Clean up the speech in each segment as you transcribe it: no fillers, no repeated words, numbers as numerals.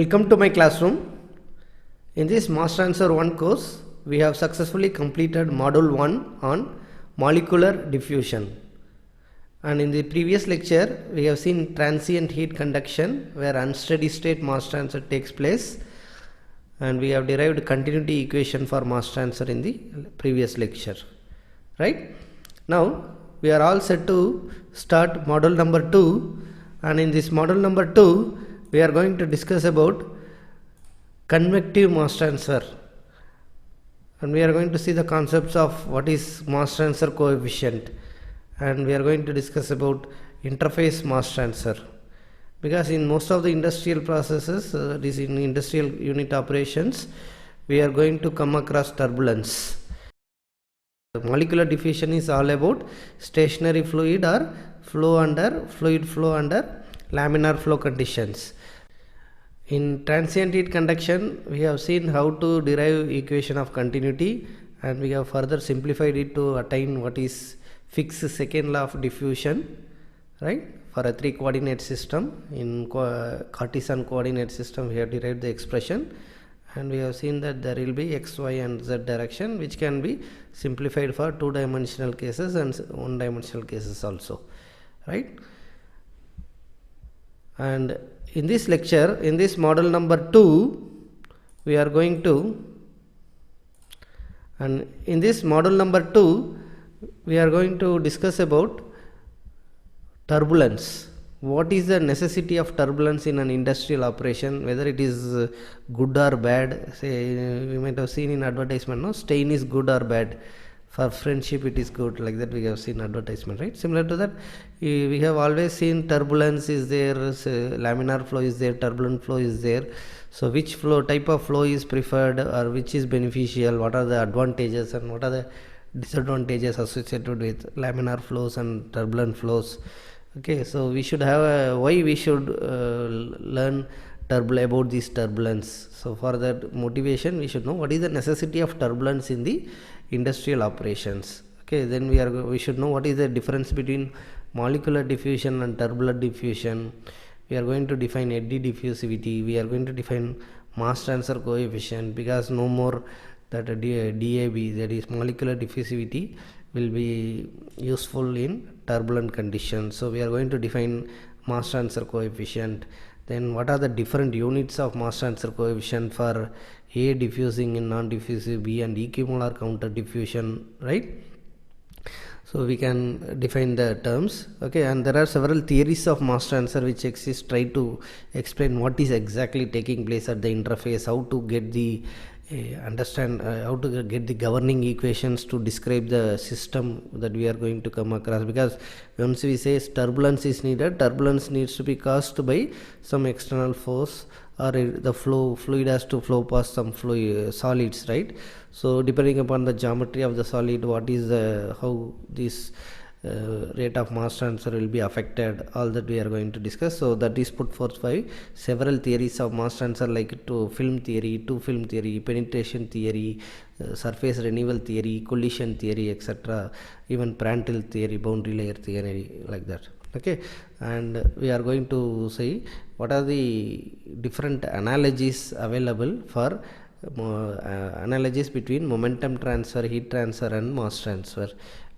Welcome to my classroom. In this Master Answer 1 course, we have successfully completed Module 1 on molecular diffusion. And in the previous lecture, we have seen transient heat conduction where unsteady state mass transfer takes place. And we have derived continuity equation for mass transfer in the previous lecture. Right? Now, we are all set to start module number 2. And in this module number 2, we are going to discuss about convective mass transfer, and we are going to see the concepts of what is mass transfer coefficient, and we are going to discuss about interface mass transfer, because in most of the industrial processes, it is in industrial unit operations, we are going to come across turbulence. Molecular diffusion is all about stationary fluid or fluid flow under laminar flow conditions. In transient heat conduction, we have seen how to derive equation of continuity, and we have further simplified it to attain what is fixed second law of diffusion, right? For a 3 coordinate system, in Cartesian coordinate system, we have derived the expression, and we have seen that there will be x, y and z direction, which can be simplified for 2-dimensional cases and 1-dimensional cases also, right? And in this lecture, in this model number 2, we are going to, and in this model number 2, we are going to discuss about turbulence. What is the necessity of turbulence in an industrial operation, whether it is good or bad. Say, we might have seen in advertisement, no, stain is good or bad. For friendship it is good, like that we have seen advertisement, right? Similar to that, we have always seen turbulence is there, laminar flow is there, turbulent flow is there. So which type of flow is preferred, or which is beneficial, what are the advantages and what are the disadvantages associated with laminar flows and turbulent flows. Okay, so we should have why we should learn about this turbulence. So for that motivation, we should know what is the necessity of turbulence in the industrial operations. Okay, then we should know what is the difference between molecular diffusion and turbulent diffusion. We are going to define eddy diffusivity. We are going to define mass transfer coefficient, because no more that DAB, that is molecular diffusivity, will be useful in turbulent conditions. So we are going to define mass transfer coefficient. Then what are the different units of mass transfer coefficient for A diffusing in non-diffusive, B and equimolar counter diffusion, right? So we can define the terms. Okay, and there are several theories of mass transfer which exist, try to explain what is exactly taking place at the interface, how to get the how to get the governing equations to describe the system that we are going to come across. Because once we say turbulence is needed, turbulence needs to be caused by some external force, or the fluid has to flow past some solids, right? So depending upon the geometry of the solid, what is how this rate of mass transfer will be affected, all that we are going to discuss. So that is put forth by several theories of mass transfer, like film theory, two-film theory, penetration theory, surface renewal theory, collision theory, etc. Even Prandtl theory, boundary layer theory, like that. Okay, and we are going to see what are the different analogies available for analogies between momentum transfer, heat transfer and mass transfer,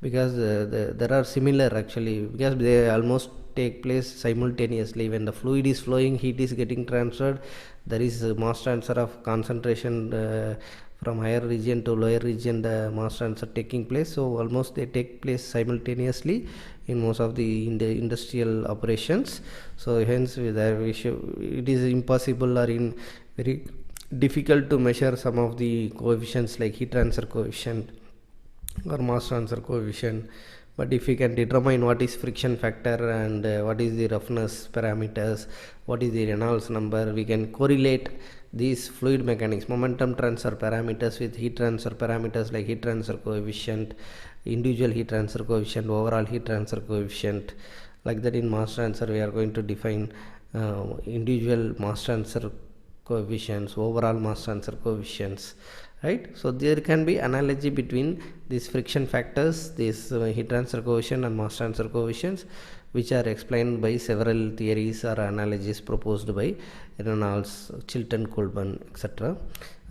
because there are similar actually, because they almost take place simultaneously. When the fluid is flowing, heat is getting transferred, there is mass transfer of concentration from higher region to lower region, the mass transfer taking place. So almost they take place simultaneously in most of in the industrial operations. So hence it is impossible or very difficult to measure some of the coefficients like heat transfer coefficient or mass transfer coefficient. But if we can determine what is friction factor and what is the roughness parameters, what is the Reynolds number, we can correlate these fluid mechanics, momentum transfer parameters with heat transfer parameters like heat transfer coefficient, individual heat transfer coefficient, overall heat transfer coefficient. Like that in mass transfer, we are going to define individual mass transfer coefficients, overall mass transfer coefficients, right? So there can be analogy between these friction factors, these heat transfer coefficient and mass transfer coefficients, which are explained by several theories or analogies proposed by Reynolds, Chilton, Coleman, etc.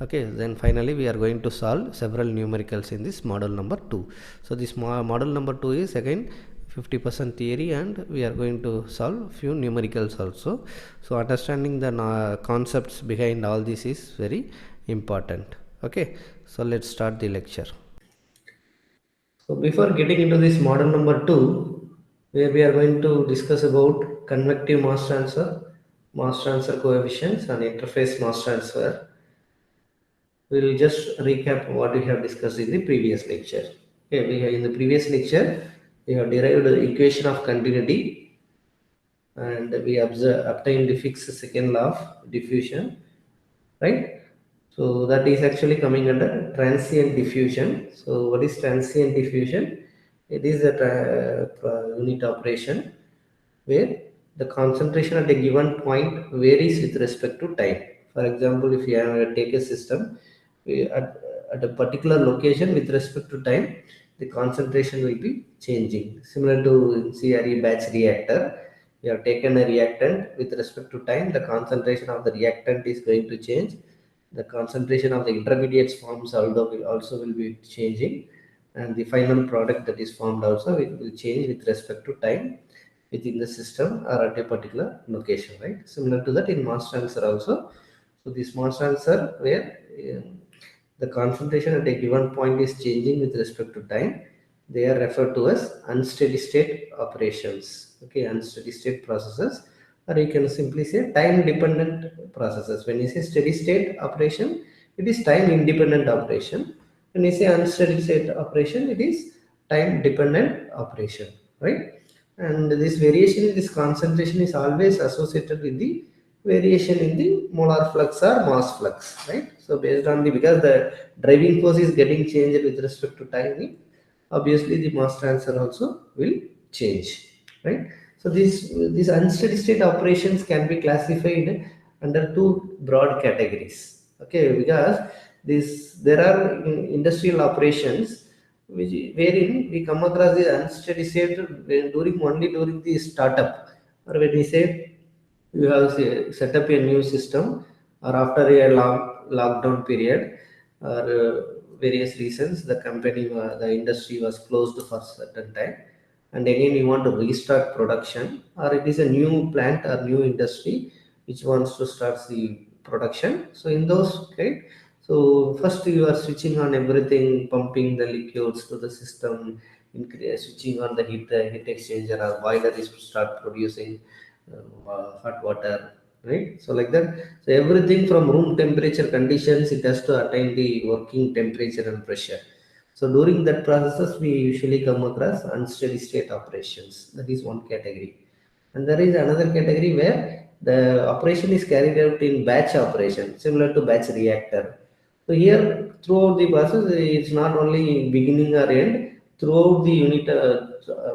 Okay, then finally we are going to solve several numericals in this model number 2. So this model number 2 is again 50% theory, and we are going to solve few numericals also. So understanding the concepts behind all this is very important. Okay, so let's start the lecture. So before getting into this model number 2, where we are going to discuss about convective mass transfer coefficients and interface mass transfer, we will just recap what we have discussed in the previous lecture. Okay, in the previous lecture we have derived the equation of continuity, and we obtained the fixed second law of diffusion, right? So that is actually coming under transient diffusion. So what is transient diffusion? It is a unit operation where the concentration at a given point varies with respect to time. For example, if you take a system at a particular location with respect to time, the concentration will be changing. Similar to CRE batch reactor, you have taken a reactant with respect to time, the concentration of the reactant is going to change. The concentration of the intermediates formed also will be changing, and the final product that is formed also will change with respect to time within the system or at a particular location, right? Similar to that in mass transfer also. So this mass transfer where the concentration at a given point is changing with respect to time, they are referred to as unsteady state operations. Okay, unsteady state processes, or you can simply say time dependent processes. When you say steady state operation, it is time independent operation. When you say unsteady state operation, it is time dependent operation, right? And this variation in this concentration is always associated with the variation in the molar flux or mass flux, right? So based on the, because the driving force is getting changed with respect to time, obviously the mass transfer also will change, right? So these unsteady state operations can be classified under two broad categories. Okay, because this there are industrial operations which wherein we come across the unsteady state during the startup, or when we say you have set up a new system, or after a lockdown period, or various reasons the the industry was closed for certain time, and again you want to restart production, or it is a new plant or new industry which wants to start the production. So in those, right, so first you are switching on everything, pumping the liquids to the system, switching on the heat exchanger or boiler is to start producing hot water, right? So like that. So everything from room temperature conditions, it has to attain the working temperature and pressure. So during that processes, we usually come across unsteady state operations. That is one category. And there is another category where the operation is carried out in batch operation, similar to batch reactor. So here, throughout the process, it's not only beginning or end. Throughout the unit,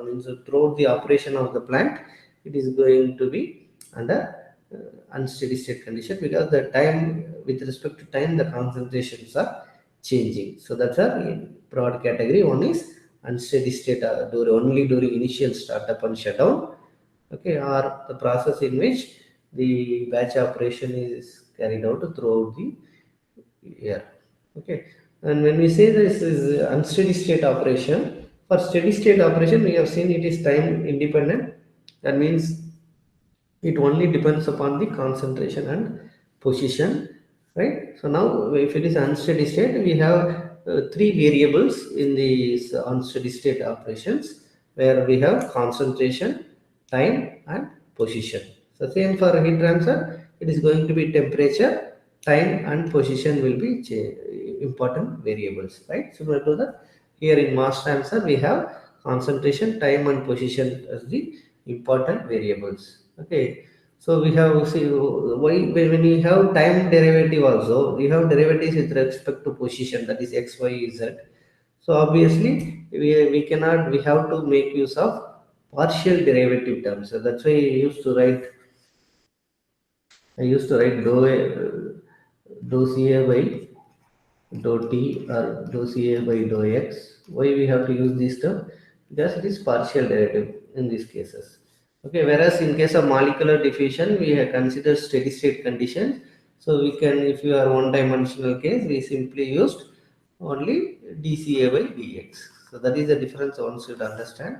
means throughout the operation of the plant, it is going to be under unsteady state condition, because the time, with respect to time, the concentrations are changing. So that's a broad category. One is unsteady state only during initial startup and shutdown. Okay, or the process in which the batch operation is carried out throughout the year. Okay, and when we say this is unsteady state operation, for steady state operation we have seen it is time independent. That means it only depends upon the concentration and position, right? So now if it is unsteady state, we have three variables in these unsteady state operations, where we have concentration, time and position. So same for heat transfer, it is going to be temperature, time and position will be important variables, right? Similar to that, here in mass transfer we have concentration, time and position as the important variables. Okay, so we have, see, why when we have time derivative also, we have derivatives with respect to position, that is x, y, z. So obviously we cannot, we have to make use of partial derivative terms. So that's why I used to write dou ca by dou t or dou ca by dou x. Why we have to use this term? Because it is partial derivative in these cases. Okay, whereas in case of molecular diffusion, we have considered steady state conditions. So we can, if you are one dimensional case, we simply used only dca by dx. So that is the difference one should understand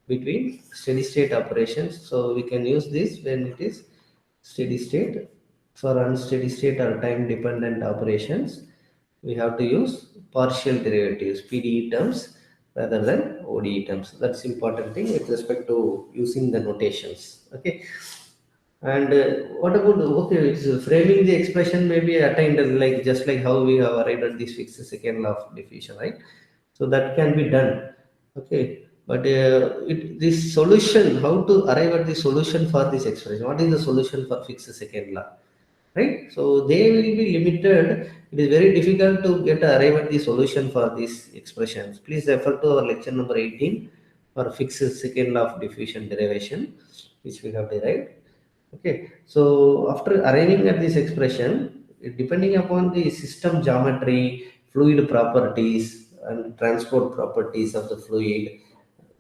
between steady state operations. So we can use this when it is steady state. For unsteady state or time dependent operations, we have to use partial derivatives, PDE terms rather than ODE terms. That's important thing with respect to using the notations. Okay. And what about, okay, it's framing the expression may be attained like just like how we have arrived at this fixed second law of diffusion, right? So that can be done. Okay. But this solution, how to arrive at the solution for this expression? What is the solution for fixed second law? Right? So they will be limited. It is very difficult to get arrive at the solution for these expressions. Please refer to our lecture number 18 for fixed second law of diffusion derivation, which we have derived. Okay, so after arriving at this expression, depending upon the system geometry, fluid properties, and transport properties of the fluid,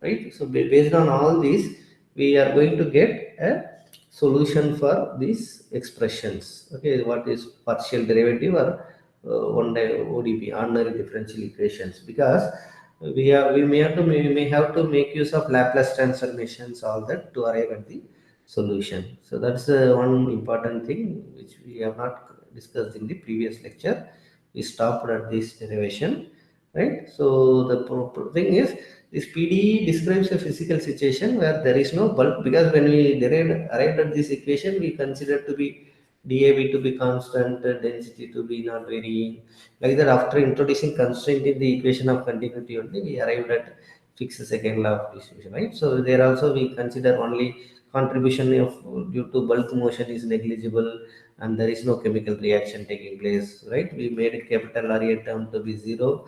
right? So based on all these, we are going to get a solution for these expressions. Okay, what is partial derivative or one day ODP, ordinary differential equations? Because we may have to make use of Laplace transformations, all that to arrive at the solution. So that's one important thing which we have not discussed in the previous lecture. We stopped at this derivation, right? So the thing is, this PDE describes a physical situation where there is no bulk, because when we arrived at this equation, we considered to be DAB to be constant, density to be not varying. Like that, after introducing constraint in the equation of continuity only, we arrived at fixed second law of distribution, right? So there also we consider only contribution of due to bulk motion is negligible and there is no chemical reaction taking place, right? We made a capital RA term to be 0.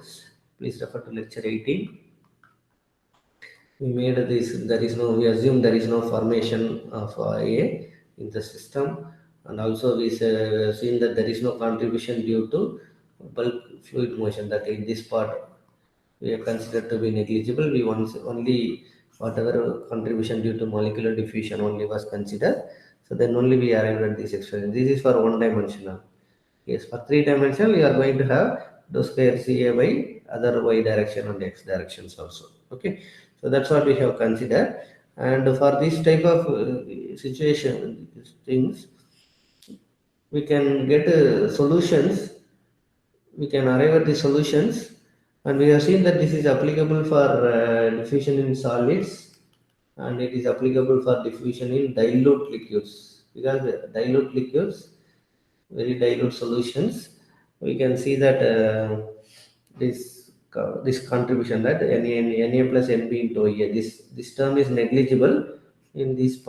Please refer to lecture 18. We made this, there is no, we assume there is no formation of A in the system, and also we seen that there is no contribution due to bulk fluid motion, that in this part we are considered to be negligible. We only whatever contribution due to molecular diffusion only was considered. So then only we arrived at this expression. This is for one dimensional. Yes, for three dimensional, we are going to have dou square CA by other y direction and x directions also. Okay, so that's what we have considered. And for this type of situation things, we can get solutions. We can arrive at the solutions, and we have seen that this is applicable for diffusion in solids, and it is applicable for diffusion in dilute liquids, because dilute liquids, very dilute solutions, we can see that this contribution, that Na plus Nb into A, this term is negligible in these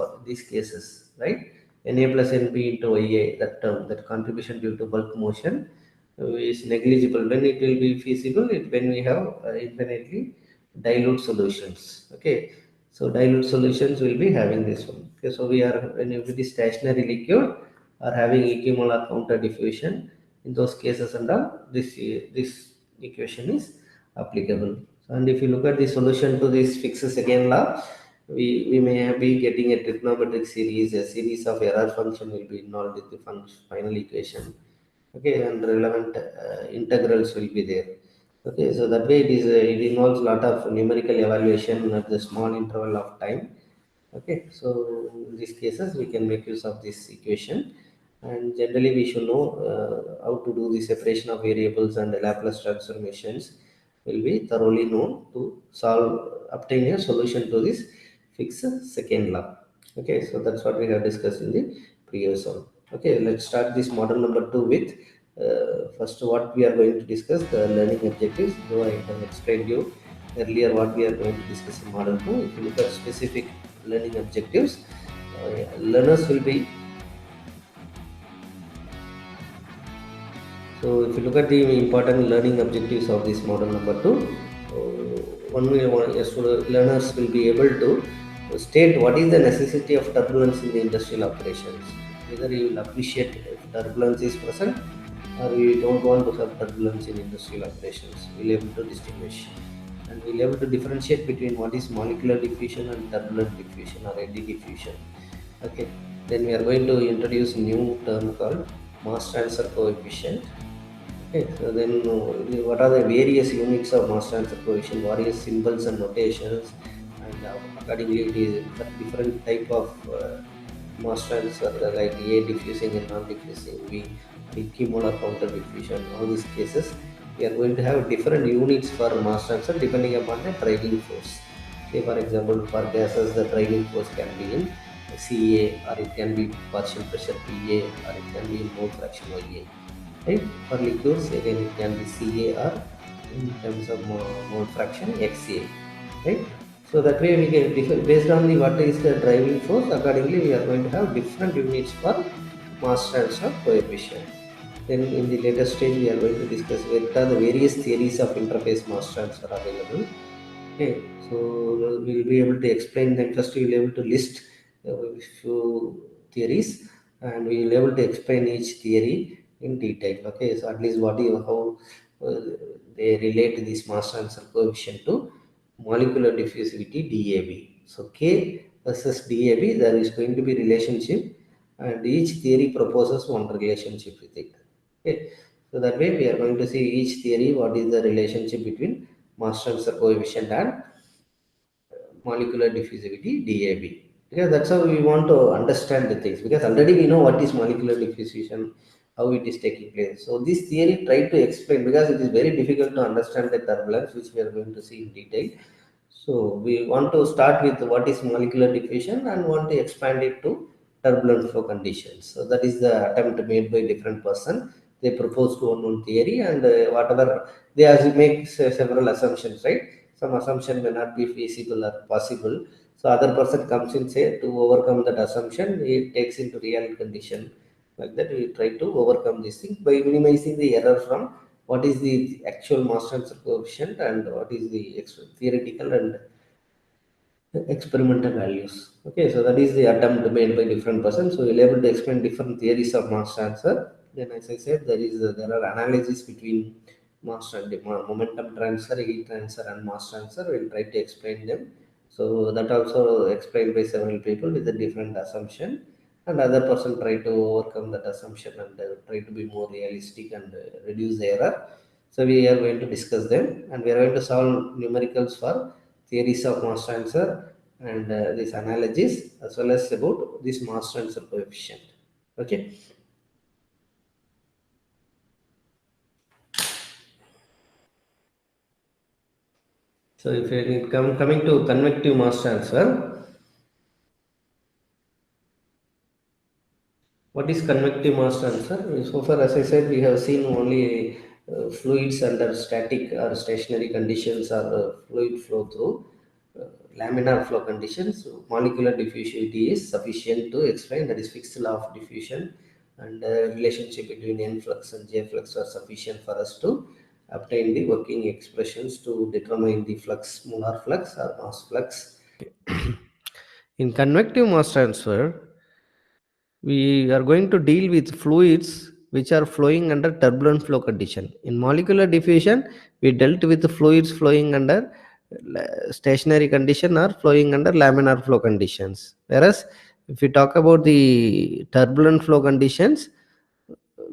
cases, right? Na plus Nb into A, that term, that contribution due to bulk motion is negligible. When it will be feasible, when we have infinitely dilute solutions. Okay, so dilute solutions will be having this one. Okay, so we are, when it is stationary liquid or having equimolar counter diffusion, in those cases and all, this equation is applicable. And if you look at the solution to this fixed second law, we may be getting a trigonometric series. A series of error function will be involved with the final equation. Okay, and relevant integrals will be there. Okay, so that way it involves a lot of numerical evaluation at the small interval of time. Okay, so in these cases we can make use of this equation, and generally we should know how to do the separation of variables, and the Laplace transformations will be thoroughly known to obtain a solution to this fixed second law. Okay, so that's what we have discussed in the previous one. Okay, let's start this model number 2 with first what we are going to discuss, the learning objectives. Though I have explained you earlier what we are going to discuss in model 2. If you look at specific learning objectives, learners will be, so if you look at the important learning objectives of this model number 2, learners will be able to state what is the necessity of turbulence in the industrial operations. Whether you will appreciate if turbulence is present, or we don't want to have turbulence in industrial operations. We'll able to distinguish. And we'll able to differentiate between what is molecular diffusion and turbulent diffusion or eddy diffusion. Okay, then we are going to introduce new term called mass transfer coefficient. Okay, so then what are the various units of mass transfer coefficient, various symbols and notations, and accordingly it is different type of mass transfer like A diffusing and non-diffusing, B equimolar counter diffusion. All these cases we are going to have different units for mass transfer depending upon the driving force. Say for example, for gases the driving force can be in Ca, or it can be partial pressure Pa, or it can be in mole fraction Ya. Right? For liquids again it can be Ca, or in terms of mole fraction Xa. Right? So that way we get different based on the what is the driving force. Accordingly, we are going to have different units for mass transfer coefficient. Then in the later stage, we are going to discuss what are the various theories of interface mass transfer available. Okay, so we'll be able to explain them. First, we will be able to list a few theories, and we will be able to explain each theory in detail. Okay, so at least how uh, they relate this mass transfer coefficient to molecular diffusivity DAB. So K versus DAB, there is going to be relationship, and each theory proposes one relationship with it. Okay, so that way we are going to see each theory what is the relationship between mass transfer coefficient and molecular diffusivity DAB. Because that's how we want to understand the things. Because already we know what is molecular diffusion, how it is taking place. So this theory try to explain because it is very difficult to understand the turbulence, which we are going to see in detail. So we want to start with what is molecular diffusion and want to expand it to turbulent flow conditions. So that is the attempt made by different person. They propose to one theory, and whatever they make several assumptions, right? Some assumption may not be feasible or possible. So other person comes in say to overcome that assumption, he takes into real condition. Like that, we try to overcome these things by minimizing the error from what is the actual mass transfer coefficient and what is the theoretical and experimental values. Okay, so that is the attempt made by different persons. So we'll able to explain different theories of mass transfer. Then, as I said, there are analyses between momentum transfer, heat transfer, and mass transfer. We'll try to explain them. So that also explained by several people with a different assumption, and other person try to overcome that assumption and try to be more realistic and reduce the error. So we are going to discuss them, and we are going to solve numericals for theories of mass transfer and this analogies as well as about this mass transfer coefficient. Okay. So if it coming to convective mass transfer, what is convective mass transfer? So far, as I said, we have seen only fluids under static or stationary conditions or fluid flow through laminar flow conditions. Molecular diffusivity is sufficient to explain, that is fixed law of diffusion, and relationship between n flux and j flux are sufficient for us to obtain the working expressions to determine the flux, molar flux or mass flux. In convective mass transfer, we are going to deal with fluids which are flowing under turbulent flow condition. In molecular diffusion, we dealt with the fluids flowing under stationary condition or flowing under laminar flow conditions. Whereas if we talk about the turbulent flow conditions,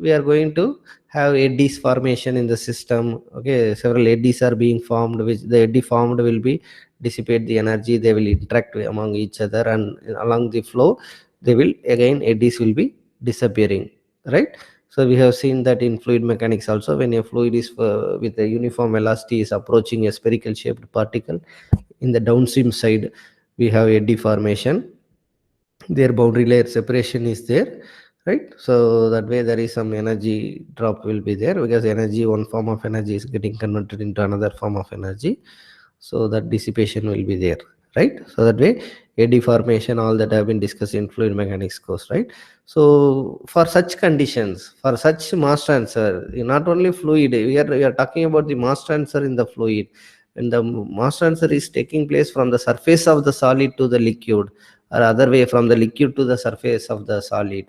we are going to have eddies formation in the system. Okay, several eddies are being formed, which the eddy formed will be dissipate the energy, they will interact among each other, and along the flow they will again eddies will be disappearing, right? So we have seen that in fluid mechanics also, when a fluid is with a uniform velocity is approaching a spherical shaped particle, in the downstream side we have eddy formation, their boundary layer separation is there, right? So that way there is some energy drop will be there, because energy, one form of energy is getting converted into another form of energy, so that dissipation will be there, right? So that way eddy formation, all that have been discussed in fluid mechanics course, right? So for such conditions, for such mass transfer, not only fluid, we are talking about the mass transfer in the fluid. When the mass transfer is taking place from the surface of the solid to the liquid, or other way from the liquid to the surface of the solid,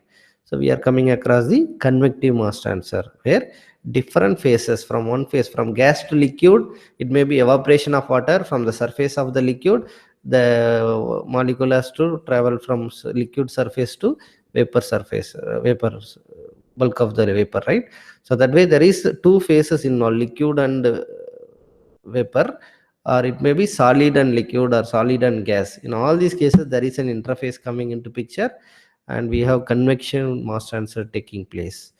So we are coming across the convective mass transfer, where different phases from one phase, from gas to liquid, it may be evaporation of water from the surface of the liquid. The molecule has to travel from liquid surface to vapor surface, vapor bulk of the vapor, right? So that way there is two phases in liquid and vapor, or it may be solid and liquid or solid and gas. In all these cases there is an interface coming into picture, and we have convection mass transfer taking place.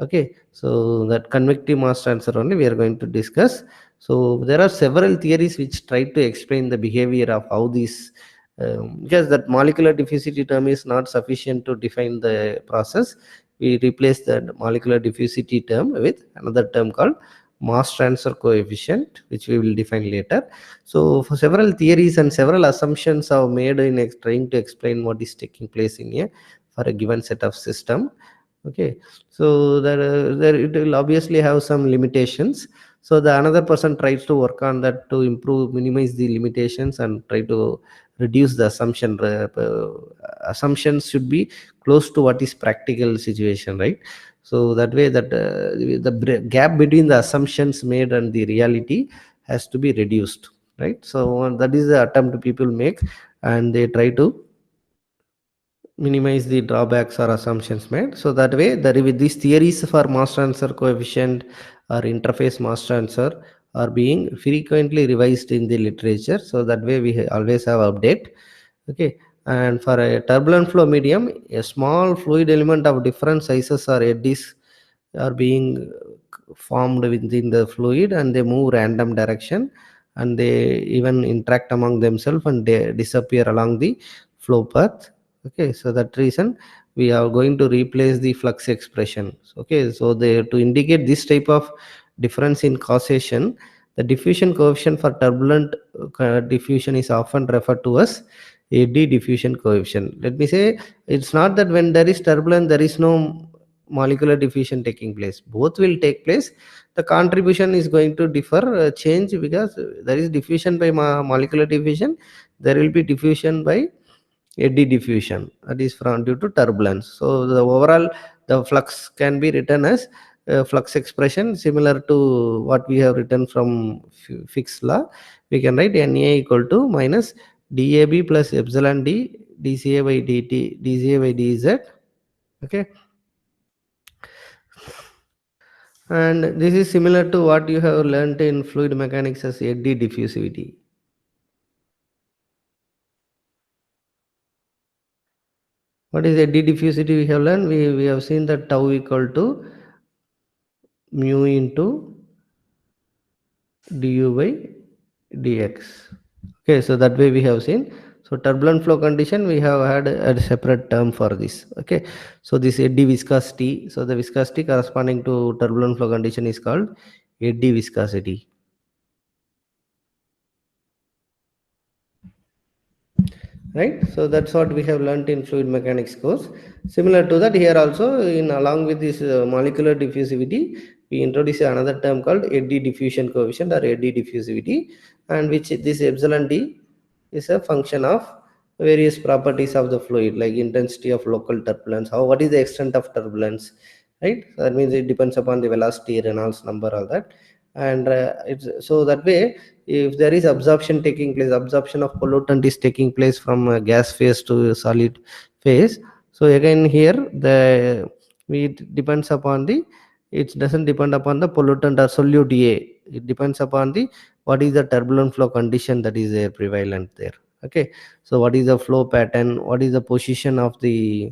Okay, so that convective mass transfer only we are going to discuss. So there are several theories which try to explain the behavior of how these, because that molecular diffusivity term is not sufficient to define the process, we replace the molecular diffusivity term with another term called mass transfer coefficient, which we will define later. So for several theories and several assumptions are made in trying to explain what is taking place in a for a given set of system. Okay, so there it will obviously have some limitations. So the another person tries to work on that to improve, minimize the limitations and try to reduce the assumption. Assumptions should be close to what is practical situation, right? So that way that gap between the assumptions made and the reality has to be reduced, right? So that is the attempt people make, and they try to minimize the drawbacks or assumptions made. So that way there with these theories for mass transfer coefficient or interface mass transfer are being frequently revised in the literature, so that way we always have update. Okay, and for a turbulent flow medium, a small fluid element of different sizes or eddies are being formed within the fluid, and they move random direction, and they even interact among themselves, and they disappear along the flow path. Okay, so that reason we are going to replace the flux expression. Okay, so they to indicate this type of difference in causation, the diffusion coefficient for turbulent diffusion is often referred to as eddy diffusion coefficient. Let me say, it's not that when there is turbulence there is no molecular diffusion taking place. Both will take place. The contribution is going to differ, change, because there is diffusion by molecular diffusion, there will be diffusion by eddy diffusion, that is from due to turbulence. So the overall the flux can be written as flux expression similar to what we have written from Fick's law. We can write Na equal to minus dab plus epsilon d dca by dt dca by dz. Okay, and this is similar to what you have learned in fluid mechanics as eddy diffusivity. What is eddy diffusivity we have learned? We have seen that tau equal to mu into du by dx. Okay, so that way we have seen. So turbulent flow condition, we have had a separate term for this. Okay, so this eddy viscosity, so the viscosity corresponding to turbulent flow condition is called eddy viscosity. Right, so that's what we have learnt in fluid mechanics course. Similar to that, here also in along with this molecular diffusivity, we introduce another term called eddy diffusion coefficient or eddy diffusivity, and which this epsilon d is a function of various properties of the fluid, like intensity of local turbulence, how, what is the extent of turbulence, right? So that means it depends upon the velocity, Reynolds number, all that. And it's so that way, if there is absorption taking place, absorption of pollutant is taking place from a gas phase to a solid phase. So again here the it depends upon the, it doesn't depend upon the pollutant or solute A, it depends upon the what is the turbulent flow condition that is prevalent there. Okay, so what is the flow pattern, what is the position of the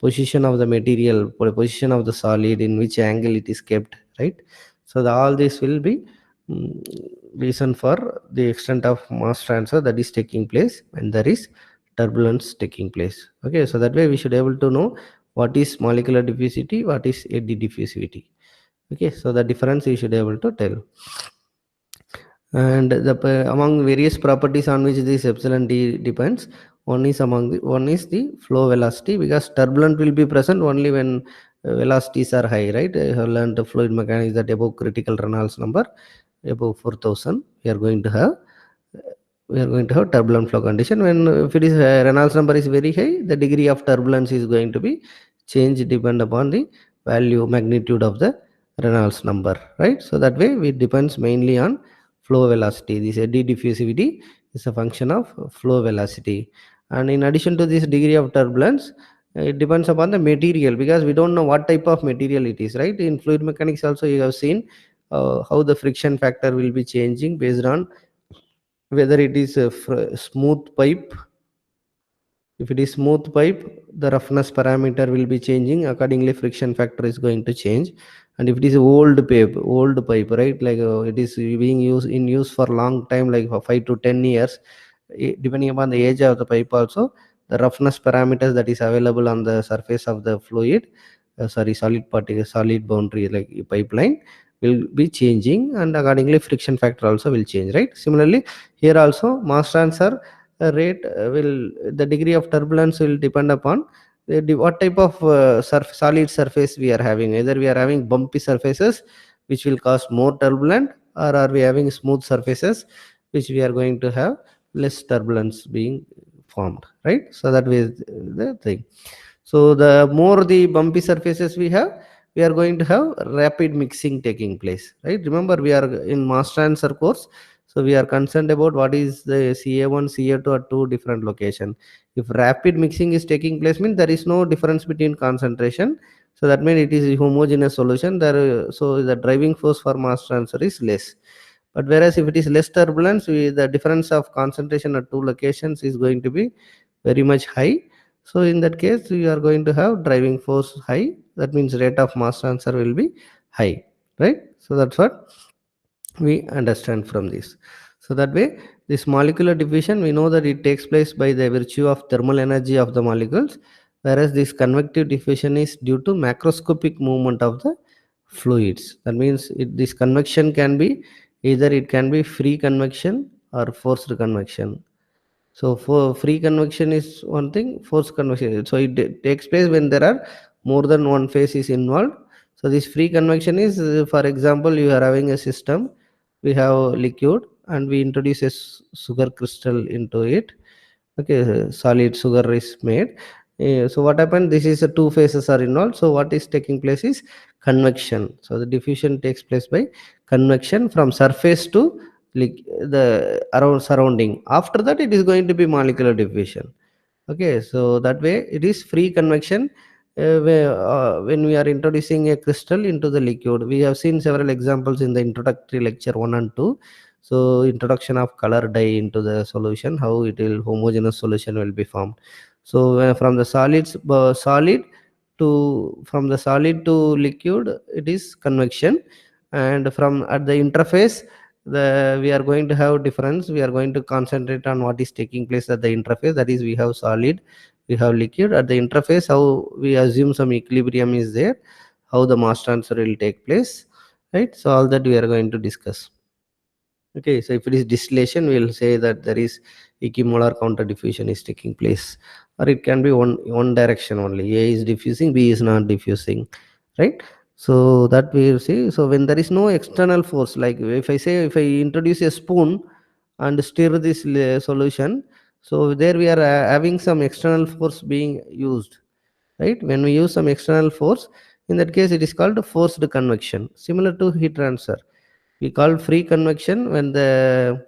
material, position of the solid, in which angle it is kept, right? So all this will be mm, reason for the extent of mass transfer that is taking place when there is turbulence taking place. Okay, so that way we should able to know what is molecular diffusivity, what is eddy diffusivity. Okay, so the difference you should able to tell. And the among various properties on which this epsilon d depends, one is the flow velocity, because turbulent will be present only when velocities are high, right? I have learned the fluid mechanics that above critical Reynolds number, above 4000, we are going to have turbulent flow condition. When if it is Reynolds number is very high, the degree of turbulence is going to be change depend upon the value magnitude of the Reynolds number, right? So that way it depends mainly on flow velocity. This eddy diffusivity is a function of flow velocity. And in addition to this degree of turbulence, it depends upon the material, because we don't know what type of material it is, right? In fluid mechanics also you have seen how the friction factor will be changing based on whether it is a smooth pipe. If it is smooth pipe, the roughness parameter will be changing accordingly, friction factor is going to change. And if it is old pipe, right, like it is being used in use for long time, like for 5 to 10 years, depending upon the age of the pipe also, the roughness parameters that is available on the surface of the fluid, solid particle, solid boundary like pipeline, will be changing, and accordingly friction factor also will change, right? Similarly here also mass transfer rate will, the degree of turbulence will depend upon what type of solid surface we are having. Either we are having bumpy surfaces which will cause more turbulent, or are we having smooth surfaces which we are going to have less turbulence being formed, right? So that is the thing. So the more the bumpy surfaces we have, we are going to have rapid mixing taking place, right? Remember we are in mass transfer course, so we are concerned about what is the Ca1, Ca2 at two different location. If rapid mixing is taking place, means there is no difference between concentration, so that means it is a homogeneous solution there. So the driving force for mass transfer is less. But whereas if it is less turbulence, the difference of concentration at two locations is going to be very much high. So in that case you are going to have driving force high, that means rate of mass transfer will be high, right? So that's what we understand from this. So that way this molecular diffusion, we know that it takes place by the virtue of thermal energy of the molecules, whereas this convective diffusion is due to macroscopic movement of the fluids. That means this convection can be either, it can be free convection or forced convection. So for free convection is one thing, forced convection. So it takes place when there are more than one phase is involved. So this free convection is, for example, you are having a system, we have liquid and we introduce a sugar crystal into it. Okay, solid sugar is made. So what happened? This is a two phases are involved. So what is taking place is convection. So the diffusion takes place by convection from surface to the around surrounding. After that it is going to be molecular diffusion. Okay, so that way it is free convection. When we are introducing a crystal into the liquid, we have seen several examples in the introductory lecture 1 and 2. So introduction of color dye into the solution, how it will homogeneous solution will be formed. So from the solid to, from the solid to liquid, it is convection. And from at the interface, we are going to have difference, we are going to concentrate on what is taking place at the interface, that is we have solid, we have liquid. At the interface, how we assume some equilibrium is there, how the mass transfer will take place, right? So all that we are going to discuss. Okay, so if it is distillation, we will say that there is equimolar counter diffusion is taking place, or it can be one direction only, A is diffusing, B is not diffusing, right? So that we will see. So when there is no external force, like if I say, if I introduce a spoon and stir this solution, so there we are having some external force being used, right? When we use some external force, in that case it is called forced convection, similar to heat transfer. We call free convection when the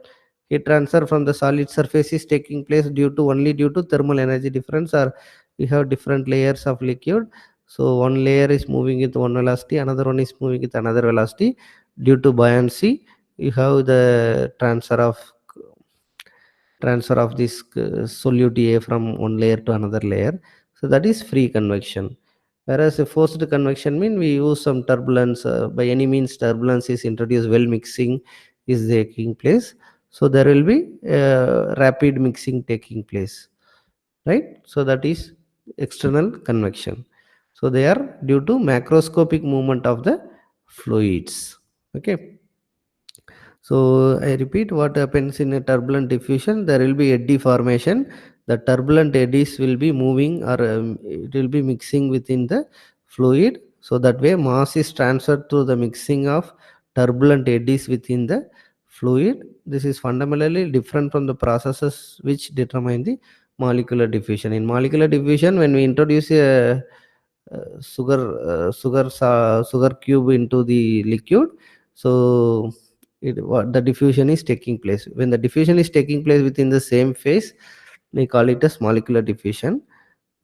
heat transfer from the solid surface is taking place due to only due to thermal energy difference, or we have different layers of liquid. So one layer is moving with one velocity, another one is moving with another velocity. Due to buoyancy, you have the transfer of this solute A from one layer to another layer. So that is free convection. Whereas a forced convection mean we use some turbulence, by any means turbulence is introduced, well mixing is taking place. So there will be rapid mixing taking place, right? So that is external convection. So they are due to macroscopic movement of the fluids. Okay. So I repeat, what happens in a turbulent diffusion, there will be eddy formation. The turbulent eddies will be moving, or it will be mixing within the fluid. So that way mass is transferred through the mixing of turbulent eddies within the fluid. This is fundamentally different from the processes which determine the molecular diffusion. In molecular diffusion, when we introduce a sugar cube into the liquid. So the diffusion is taking place. When the diffusion is taking place within the same phase, we call it as molecular diffusion.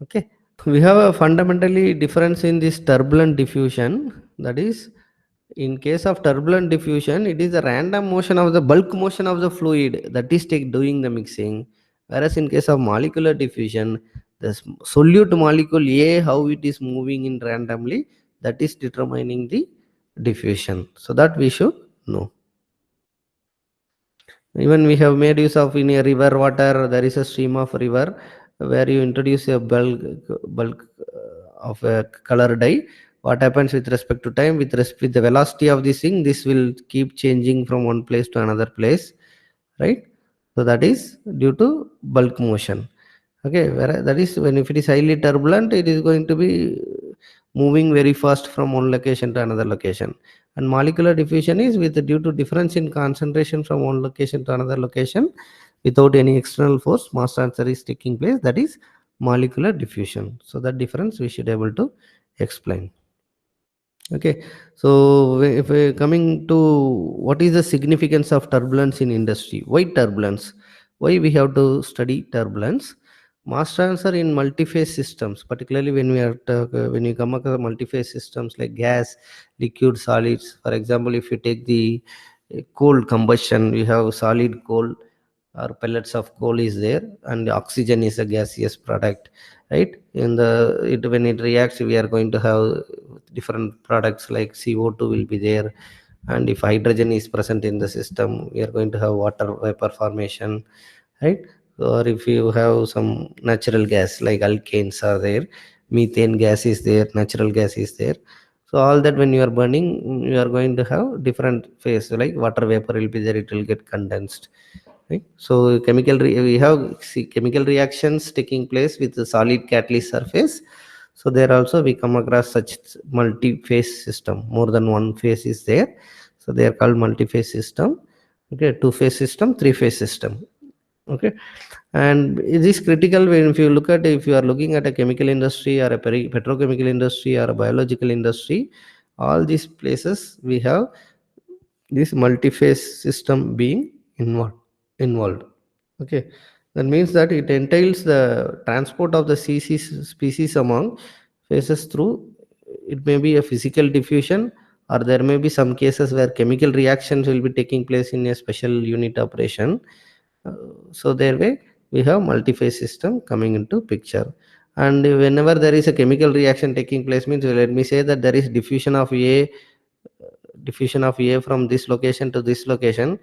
Okay, we have a fundamentally difference in this turbulent diffusion. That is, in case of turbulent diffusion, it is a random motion of the bulk motion of the fluid that is doing the mixing. Whereas in case of molecular diffusion, the solute molecule A, how it is moving in randomly, that is determining the diffusion. So that we should know. Even we have made use of in a river water, there is a stream of river where you introduce a bulk of a color dye. What happens with respect to time, with the velocity of this thing, this will keep changing from one place to another place, right? So that is due to bulk motion. Okay, where that is when if it is highly turbulent, it is going to be moving very fast from one location to another location. And molecular diffusion is with due to difference in concentration from one location to another location without any external force, mass transfer is taking place. That is molecular diffusion. So that difference we should able to explain. Okay, so if we coming to what is the significance of turbulence in industry? Why turbulence? Why we have to study turbulence? Mass transfer in multi-phase systems, particularly when we are when you come across multi-phase systems like gas, liquid, solids. For example, if you take the coal combustion, we have solid coal or pellets of coal is there, and the oxygen is a gaseous product, right? In the it when it reacts, we are going to have different products like CO2 will be there, and if hydrogen is present in the system, we are going to have water vapor formation, right? Or if you have some natural gas like alkanes are there, methane gas is there, natural gas is there. So all that when you are burning, you are going to have different phase, like water vapor will be there, it will get condensed, right? So we have chemical reactions taking place with the solid catalyst surface. So there also we come across such multi-phase system. More than one phase is there. So they are called multi-phase system. Okay, two-phase system, three-phase system. Okay, and it is critical when if you look at if you are looking at a chemical industry or a petrochemical industry or a biological industry, all these places we have this multi-phase system being involved. Okay, that means that it entails the transport of the species among phases through, it may be a physical diffusion, or there may be some cases where chemical reactions will be taking place in a special unit operation. Uh, so there way we have multi-phase system coming into picture. And whenever there is a chemical reaction taking place means, let me say that there is diffusion of A from this location to this location,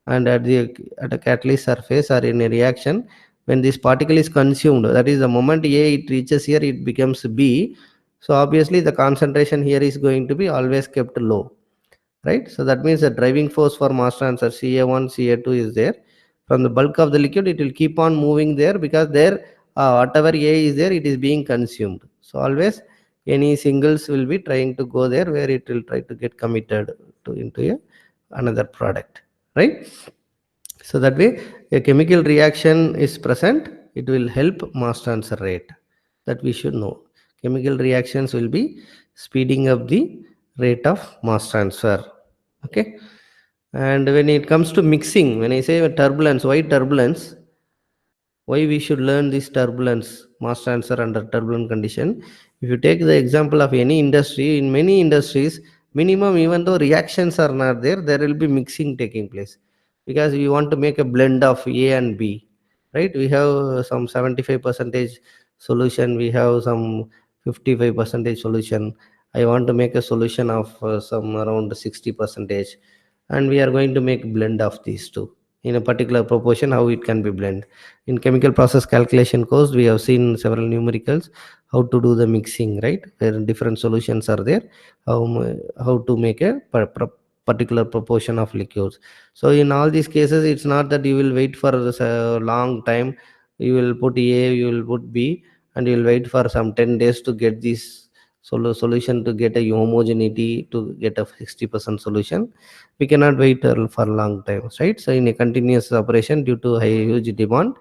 and at a catalyst surface or in a reaction, when this particle is consumed, that is the moment A it reaches here, it becomes B. So obviously the concentration here is going to be always kept low, right? So that means the driving force for mass transfer Ca1 Ca2 is there. From the bulk of the liquid, it will keep on moving there, because there whatever A is there, it is being consumed. So always any singles will be trying to go there where it will try to get committed to into another product, right? So that way a chemical reaction is present, it will help mass transfer rate. That we should know. Chemical reactions will be speeding up the rate of mass transfer. Okay, and when it comes to mixing, when I say turbulence, why turbulence? Why we should learn this turbulence, mass transfer under turbulent condition? If you take the example of any industry, in many industries, minimum, even though reactions are not there, there will be mixing taking place, because we want to make a blend of A and B, right? We have some 75 percentage solution, we have some 55 percentage solution. I want to make a solution of some around 60 percentage, and we are going to make blend of these two in a particular proportion. How it can be blend? In chemical process calculation course, we have seen several numericals how to do the mixing, right? Where different solutions are there, how to make a particular proportion of liquids. So in all these cases, it's not that you will wait for a long time, you will put A, you will put B, and you will wait for some 10 days to get this solution, to get a homogeneity, to get a 60% solution. We cannot wait for a long time, right? So in a continuous operation, due to high huge demand,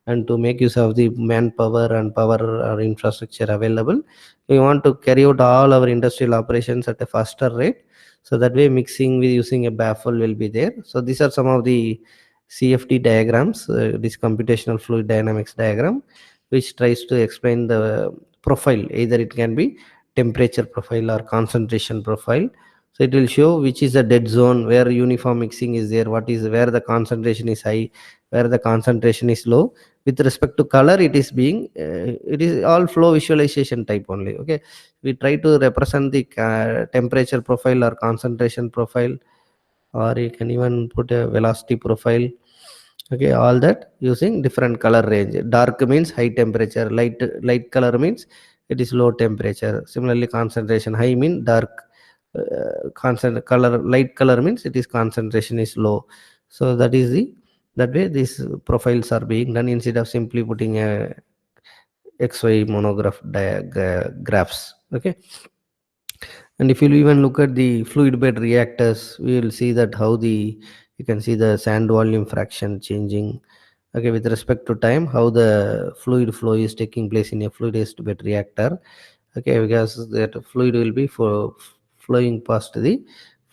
and to make use of the manpower and power or infrastructure available, we want to carry out all our industrial operations at a faster rate. So that way mixing with using a baffle will be there. So these are some of the CFD diagrams, this computational fluid dynamics diagram, which tries to explain the profile. Either it can be temperature profile or concentration profile. So it will show which is the dead zone, where uniform mixing is there, what is where the concentration is high, where the concentration is low. With respect to color, it is being it is all flow visualization type only. Okay, we try to represent the temperature profile or concentration profile, or you can even put a velocity profile. Okay, all that using different color range. Dark means high temperature, light color means it is low temperature. Similarly, concentration high mean dark, constant color light color means it is concentration is low. So that is the that way these profiles are being done, instead of simply putting a xy monograph graphs. Okay, and if you even look at the fluid bed reactors, we will see that how the you can see the sand volume fraction changing. Okay, with respect to time, how the fluid flow is taking place in a fluidized bed reactor. Okay, because that fluid will be flowing past the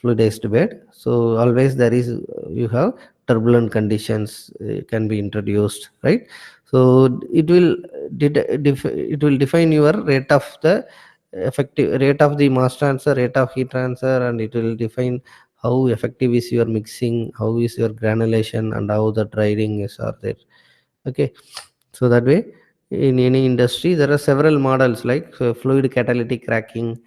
fluidized bed. So always there is you have turbulent conditions can be introduced, right? So it will it will define your rate of the effective rate of the mass transfer, rate of heat transfer, and it will define how effective is your mixing, how is your granulation, and how the drying is are there. Okay, so that way in any industry there are several models like fluid catalytic cracking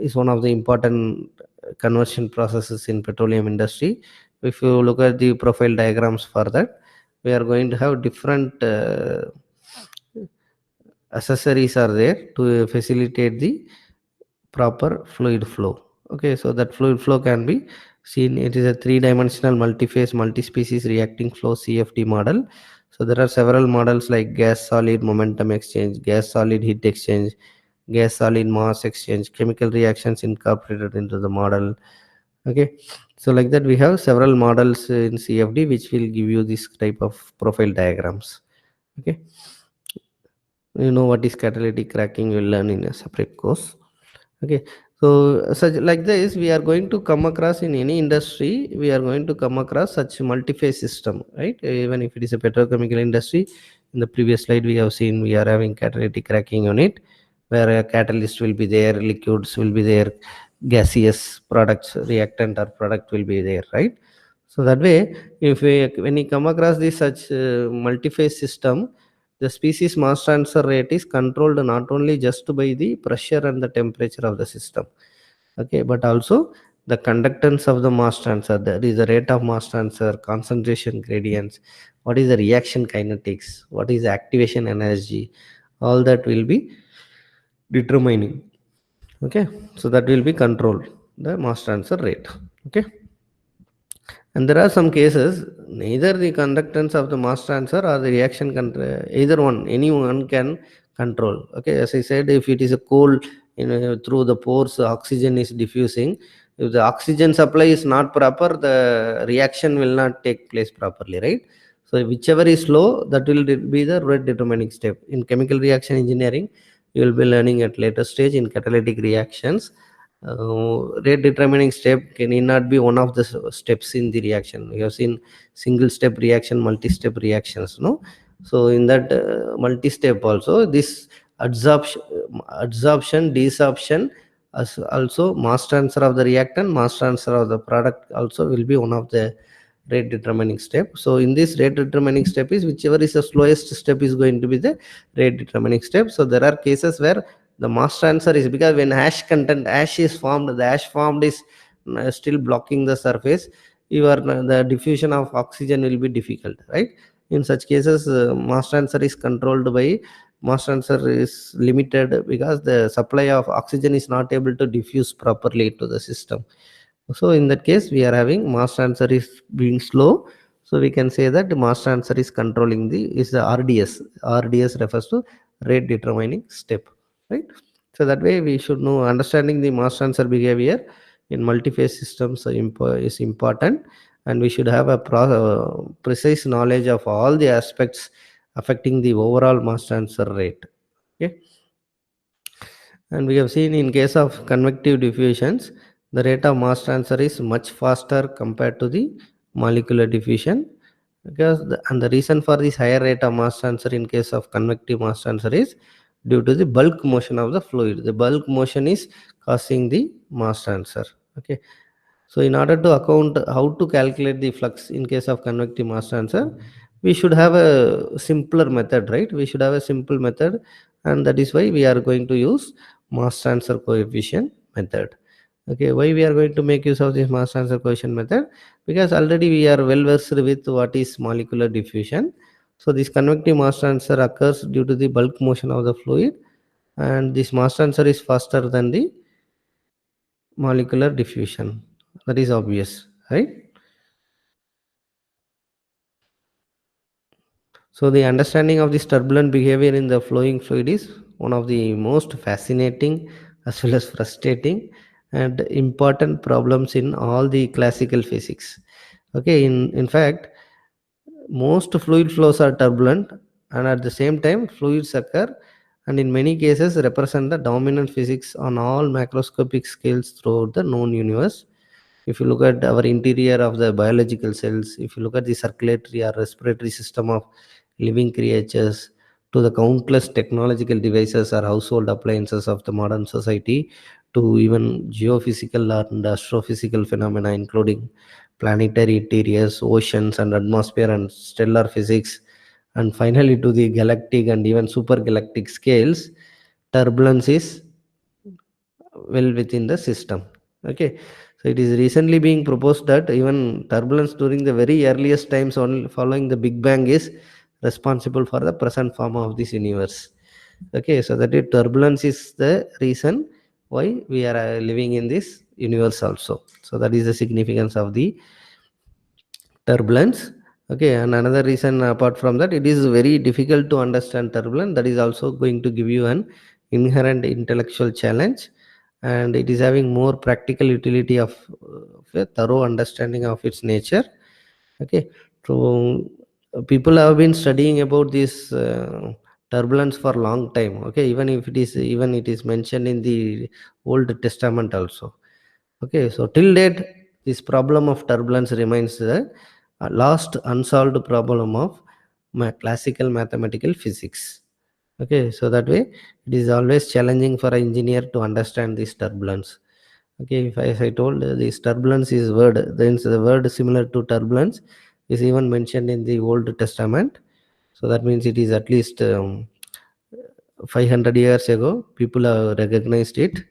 is one of the important conversion processes in petroleum industry. If you look at the profile diagrams for that, we are going to have different accessories are there to facilitate the proper fluid flow. Okay, so that fluid flow can be seen. It is a three-dimensional multi-phase multi-species reacting flow CFD model. So there are several models like gas solid momentum exchange, gas solid heat exchange, gas solid mass exchange, chemical reactions incorporated into the model. Okay, so like that we have several models in CFD which will give you this type of profile diagrams. Okay, you know what is catalytic cracking, you'll learn in a separate course. Okay, so such like this, we are going to come across in any industry. We are going to come across such multi-phase system, right? Even if it is a petrochemical industry, in the previous slide we have seen we are having catalytic cracking unit, where a catalyst will be there, liquids will be there, gaseous products, reactant or product will be there, right? So that way, if we when you come across this such multi-phase system, the species mass transfer rate is controlled not only just by the pressure and the temperature of the system, okay, but also the conductance of the mass transfer. That is the rate of mass transfer, concentration gradients, what is the reaction kinetics, what is the activation energy, all that will be determining. Okay, so that will be controlled the mass transfer rate. Okay, and there are some cases neither the conductance of the mass transfer or the reaction either one, anyone can control. Okay, as I said, if it is a cold, through the pores oxygen is diffusing. If the oxygen supply is not proper, the reaction will not take place properly, right? So whichever is low, that will be the rate determining step. In chemical reaction engineering, you will be learning at later stage in catalytic reactions. Rate determining step can need not be one of the steps in the reaction. We have seen single step reaction, multi-step reactions, no? So in that multi-step also, this absorption, desorption, as also mass transfer of the reactant, mass transfer of the product also will be one of the rate determining step. So in this rate determining step is whichever is the slowest step is going to be the rate determining step. So there are cases where the mass transfer is, because when ash is formed, the ash formed is still blocking the surface, your the diffusion of oxygen will be difficult, right? In such cases, mass transfer is controlled by mass transfer is limited because the supply of oxygen is not able to diffuse properly to the system. So in that case, we are having mass transfer is being slow. So we can say that mass transfer is controlling the RDS. RDS refers to rate determining step, right? So that way we should know understanding the mass transfer behavior in multi-phase systems is important, and we should have a precise knowledge of all the aspects affecting the overall mass transfer rate. Okay, and we have seen in case of convective diffusions, the rate of mass transfer is much faster compared to the molecular diffusion, because and the reason for this higher rate of mass transfer in case of convective mass transfer is due to the bulk motion of the fluid. The bulk motion is causing the mass transfer. Okay, so in order to account how to calculate the flux in case of convective mass transfer, we should have a simpler method, right? We should have a simple method, and that is why we are going to use mass transfer coefficient method. Okay, why we are going to make use of this mass transfer coefficient method? Because already we are well versed with what is molecular diffusion. So this convective mass transfer occurs due to the bulk motion of the fluid, and this mass transfer is faster than the molecular diffusion. That is obvious, right? So the understanding of this turbulent behavior in the flowing fluid is one of the most fascinating as well as frustrating and important problems in all the classical physics. Okay, in fact, most fluid flows are turbulent, and at the same time fluids occur and in many cases represent the dominant physics on all macroscopic scales throughout the known universe. If you look at our interior of the biological cells, if you look at the circulatory or respiratory system of living creatures, to the countless technological devices or household appliances of the modern society, to even geophysical and astrophysical phenomena including planetary interiors, oceans and atmosphere and stellar physics, and finally to the galactic and even supergalactic scales, turbulence is well within the system. Okay, so it is recently being proposed that even turbulence during the very earliest times only following the Big Bang is responsible for the present form of this universe. Okay, so that turbulence is the reason why we are living in this universe also. So that is the significance of the turbulence. Okay, and another reason apart from that, it is very difficult to understand turbulence. That is also going to give you an inherent intellectual challenge, and it is having more practical utility of a thorough understanding of its nature. Okay, so people have been studying about this turbulence for a long time. Okay, even it is mentioned in the Old Testament also. Okay, so till date, this problem of turbulence remains the last unsolved problem of classical mathematical physics. Okay, so that way it is always challenging for an engineer to understand this turbulence. Okay, if I, as I told, this turbulence is word, then the word similar to turbulence is even mentioned in the Old Testament. So that means it is at least 500 years ago, people have recognized it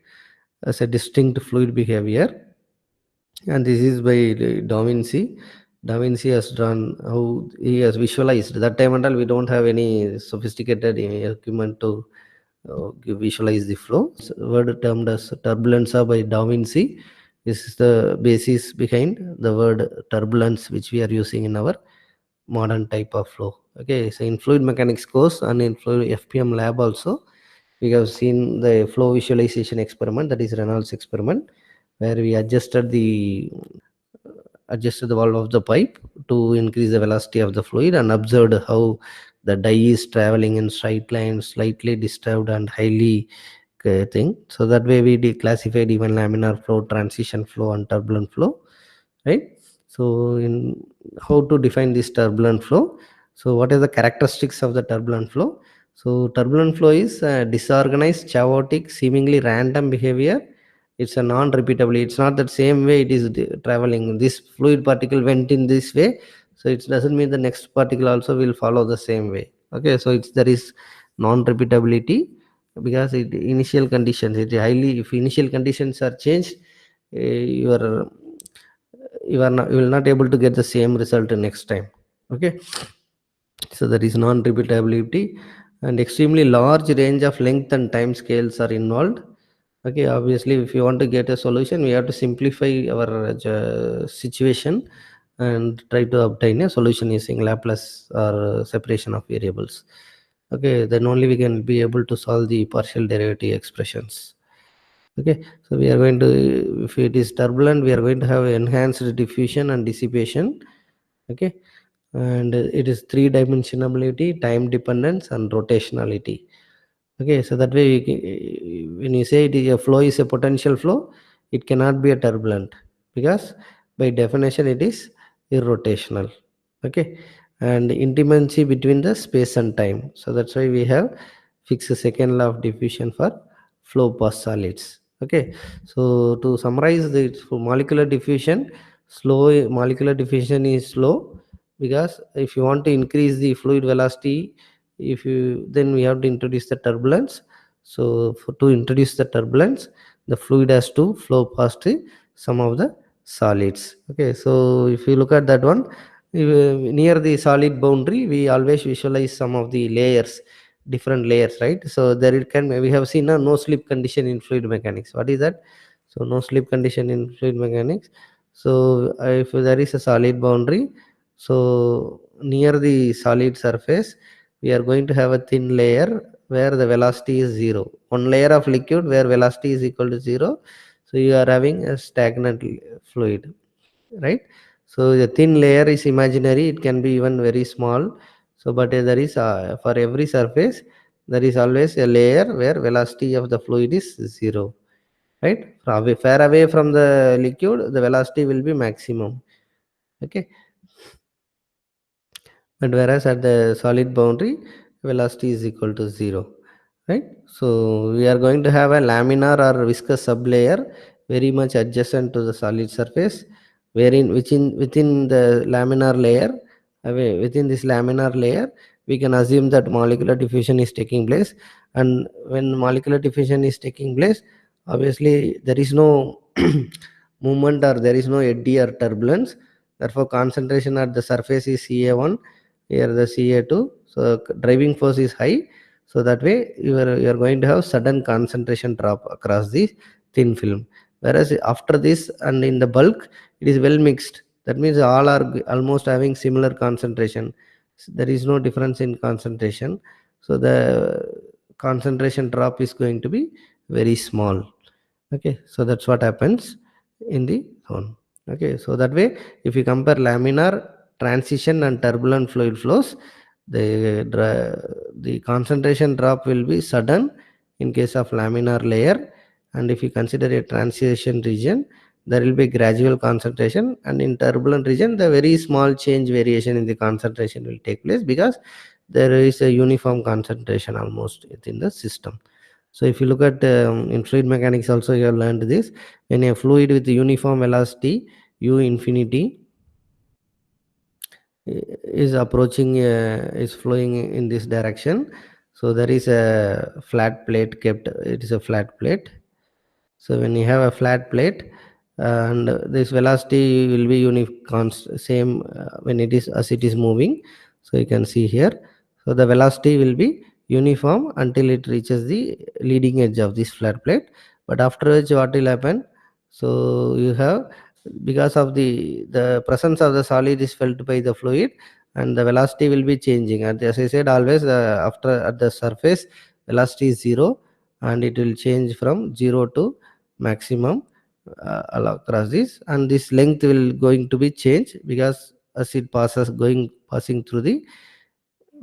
as a distinct fluid behavior, and this is by Da Vinci. Da Vinci has drawn how he has visualized. That time and all, we don't have any sophisticated equipment to visualize the flow. So, word termed as turbulenza by Da Vinci is the basis behind the word turbulence, which we are using in our modern type of flow. Okay, so in fluid mechanics course and in fluid FPM lab also, we have seen the flow visualization experiment, that is Reynolds experiment, where we adjusted the valve of the pipe to increase the velocity of the fluid and observed how the dye is traveling in straight line, slightly disturbed and highly thing. So that way we declassified even laminar flow, transition flow and turbulent flow, right? So in how to define this turbulent flow? So what are the characteristics of the turbulent flow? So turbulent flow is disorganized, chaotic, seemingly random behavior. It's a non-repeatable. It's not that same way it is traveling. This fluid particle went in this way, so it doesn't mean the next particle also will follow the same way. Okay, so there is non-repeatability because initial conditions. It highly, if initial conditions are changed, you will not able to get the same result next time. Okay, so there is non-repeatability and extremely large range of length and time scales are involved. Okay, obviously if you want to get a solution, we have to simplify our situation and try to obtain a solution using Laplace or separation of variables. Okay, then only we can be able to solve the partial derivative expressions. Okay, so we are going to, if it is turbulent, we are going to have enhanced diffusion and dissipation. Okay, and it is three dimensionality, time dependence, and rotationality. Okay, so that way when you say it is a flow is a potential flow, it cannot be a turbulent, because by definition it is irrotational. Okay, and intimacy between the space and time. So that's why we have fixed second law of diffusion for flow past solids. Okay, so to summarize the for molecular diffusion, molecular diffusion is slow, because if you want to increase the fluid velocity, if you then we have to introduce the turbulence. So to introduce the turbulence, the fluid has to flow past some of the solids. Okay, so if you look at that one, near the solid boundary we always visualize some of the layers, different layers, right? So there it can we have seen a no slip condition in fluid mechanics. What is that? So no slip condition in fluid mechanics. So if there is a solid boundary, so near the solid surface we are going to have a thin layer where the velocity is zero. One layer of liquid where velocity is equal to zero. So you are having a stagnant fluid, right? So the thin layer is imaginary, it can be even very small. So but there is for every surface there is always a layer where velocity of the fluid is zero, right? Far away from the liquid the velocity will be maximum. Okay, but whereas at the solid boundary velocity is equal to zero, right? So we are going to have a laminar or viscous sublayer very much adjacent to the solid surface, wherein within the laminar layer, within this laminar layer we can assume that molecular diffusion is taking place. And when molecular diffusion is taking place, obviously there is no movement, or there is no eddy or turbulence. Therefore concentration at the surface is Ca1, here the Ca2. So driving force is high. So that way you are going to have sudden concentration drop across the thin film. Whereas after this and in the bulk, it is well mixed. That means all are almost having similar concentration. There is no difference in concentration. So the concentration drop is going to be very small. Okay, so that's what happens in the zone. Okay, so that way if you compare laminar transition and turbulent fluid flows, the concentration drop will be sudden in case of laminar layer, and if you consider a transition region there will be gradual concentration, and in turbulent region the very small change variation in the concentration will take place, because there is a uniform concentration almost within the system. So if you look at in fluid mechanics also you have learned this, when a fluid with uniform velocity u infinity is approaching is flowing in this direction, so there is a flat plate kept, it is a flat plate. So when you have a flat plate and this velocity will be same when it is as it is moving. So you can see here, so the velocity will be uniform until it reaches the leading edge of this flat plate. But after which what will happen, so you have, because of the presence of the solid is felt by the fluid, and the velocity will be changing. And as I said always, after at the surface velocity is zero, and it will change from 0 to maximum across this, and this length will going to be changed because as it passing through the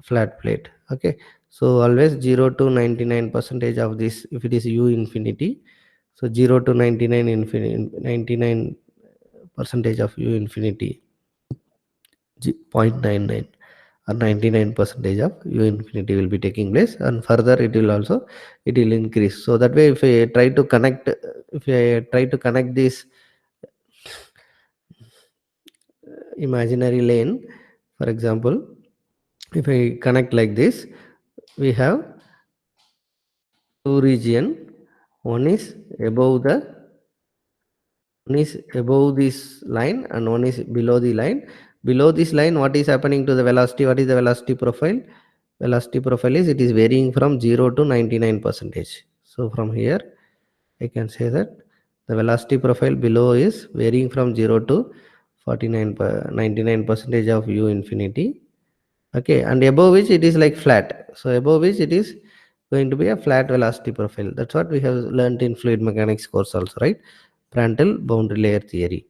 flat plate. Okay, so always 0 to 99 percentage of this, if it is u infinity, so 0 to 99 percentage of u infinity 0.99 or 99 percentage of u infinity will be taking place, and further it will increase. So that way if I try to connect this imaginary lane, for example, if I connect like this, we have two region. One is above the one is above this line and one is below the line. Below this line, what is happening to the velocity? What is the velocity profile? Velocity profile is, it is varying from 0 to 99 percentage. So from here I can say that the velocity profile below is varying from 0 to 99 percentage of u infinity. Okay, and above which it is like flat. So above which it is going to be a flat velocity profile. That's what we have learned in fluid mechanics course also, right? Prandtl boundary layer theory.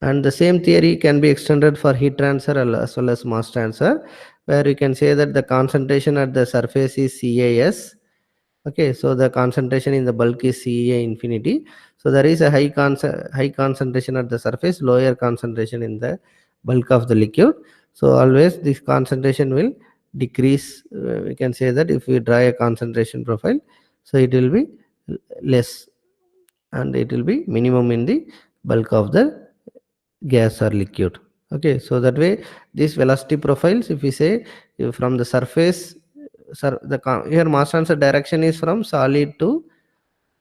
And the same theory can be extended for heat transfer as well as mass transfer, where you can say that the concentration at the surface is CAS. Okay, so the concentration in the bulk is CA infinity. So there is a high concentration at the surface, lower concentration in the bulk of the liquid. So always this concentration will decrease. We can say that if we draw a concentration profile, so it will be less and it will be minimum in the bulk of the gas or liquid. Okay, so that way these velocity profiles, if we say from the surface, here mass transfer direction is from solid to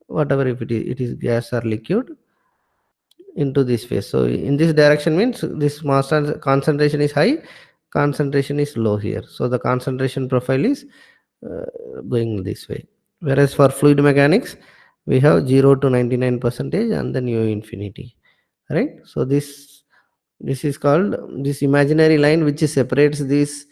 whatever, if it is gas or liquid, into this phase. So in this direction means this concentration is high, concentration is low here. So the concentration profile is going this way. Whereas for fluid mechanics, we have 0 to 99 percentage and then u infinity, right? So this is called this imaginary line which separates this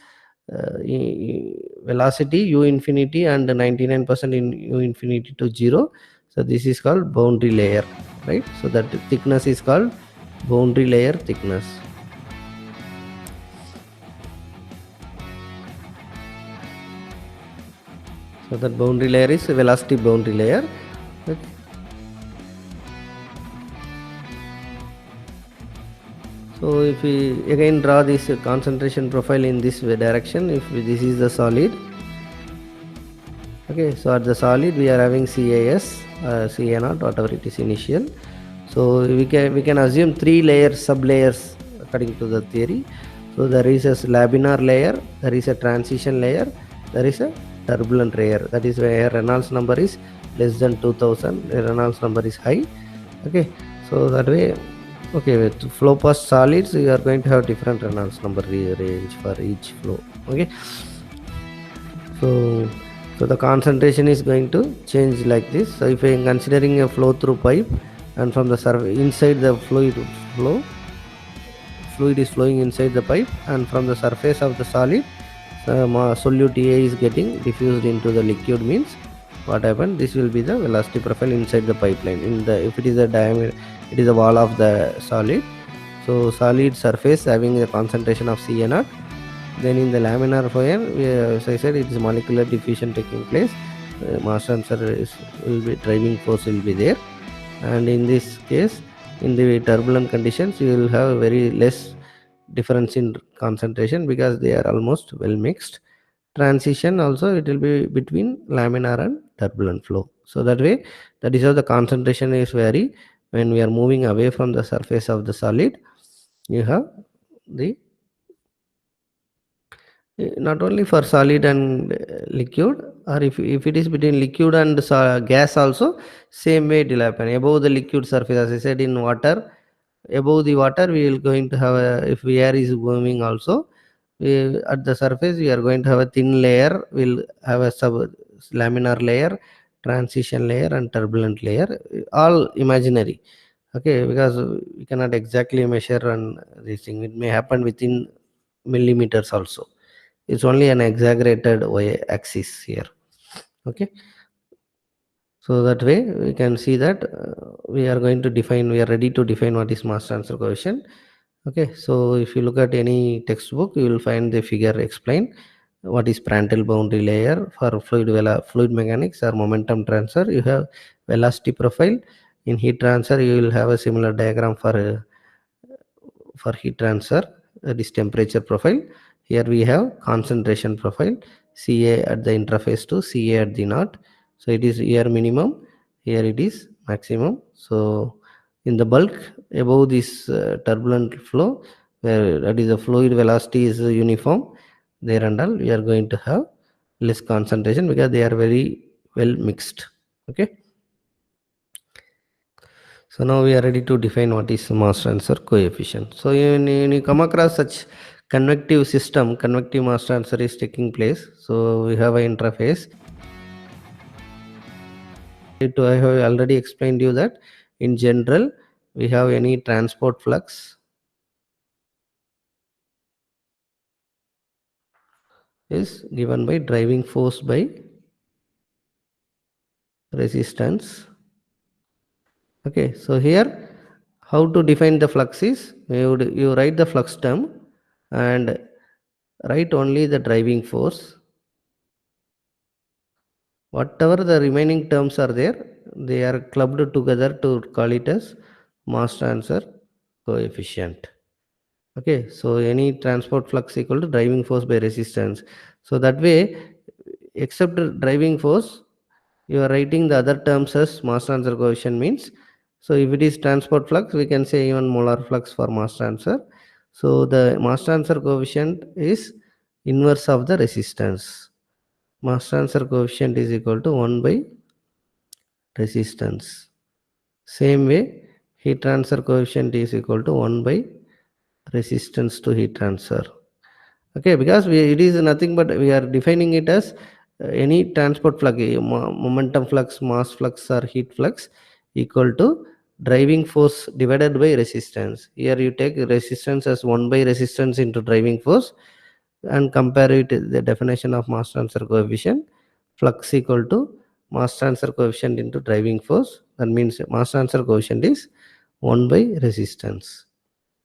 velocity u infinity and 99% in u infinity to 0. So this is called boundary layer, right? So that thickness is called boundary layer thickness. So that boundary layer is velocity boundary layer. Okay. So if we again draw this concentration profile in this direction, if this is the solid, okay, so at the solid we are having CAS, CA0, whatever it is initial. So we can assume three layers, sub layers according to the theory. So there is a laminar layer, there is a transition layer, there is a turbulent layer. That is where Reynolds number is less than 2000, Reynolds number is high. Okay, so that way, okay, with flow past solids you are going to have different Reynolds number range for each flow. Okay, so the concentration is going to change like this. So if I am considering a flow through pipe, and from the inside the fluid is flowing inside the pipe, and from the surface of the solid, solute A is getting diffused into the liquid, means what happened, this will be the velocity profile inside the pipeline. If it is a diameter, it is the wall of the solid. So solid surface having a concentration of Ca0. Then in the laminar flow, as I said, it is molecular diffusion taking place. Mass transfer will be driving force will be there, and in this case, in the turbulent conditions, you will have very less difference in concentration because they are almost well mixed. Transition also, it will be between laminar and turbulent flow. So that way, that is how the concentration is vary when we are moving away from the surface of the solid. You have the not only for solid and liquid, or if it is between liquid and gas also, same way it will happen. Above the liquid surface, as I said, in water, above the water we will going to have if air is moving also, at the surface we are going to have a thin layer, we'll have a laminar layer, transition layer and turbulent layer, all imaginary. Okay, because we cannot exactly measure on this thing, it may happen within millimeters also. It's only an exaggerated y axis here. Okay, so that way we can see that we are ready to define what is mass transfer coefficient. Okay, so if you look at any textbook, you will find the figure explain what is Prandtl boundary layer for fluid mechanics or momentum transfer. You have velocity profile. In heat transfer you will have a similar diagram for heat transfer, that is temperature profile. Here we have concentration profile, Ca at the interface to Ca at the knot. So it is here minimum, here it is maximum. So in the bulk, above this turbulent flow, where that is the fluid velocity is uniform, there and all we are going to have less concentration because they are very well mixed. Okay, so now we are ready to define what is mass transfer coefficient. So when you come across such convective system, convective mass transfer is taking place. So we have an interface. I have already explained you that in general we have any transport flux is given by driving force by resistance. Okay, so here How to define the flux is, you write the flux term and write only the driving force. Whatever the remaining terms are there, they are clubbed together to call it as mass transfer coefficient. Okay, so any transport flux equal to driving force by resistance. So that way, except driving force, you are writing the other terms as mass transfer coefficient means. So if it is transport flux, we can say even molar flux for mass transfer. So the mass transfer coefficient is inverse of the resistance. Mass transfer coefficient is equal to 1 by resistance. Same way, heat transfer coefficient is equal to 1 by resistance to heat transfer. Okay, because it is nothing but we are defining it as any transport flux, momentum flux, mass flux or heat flux equal to driving force divided by resistance. Here you take resistance as 1 by resistance into driving force and compare it to the definition of mass transfer coefficient. Flux equal to mass transfer coefficient into driving force. That means mass transfer coefficient is 1 by resistance.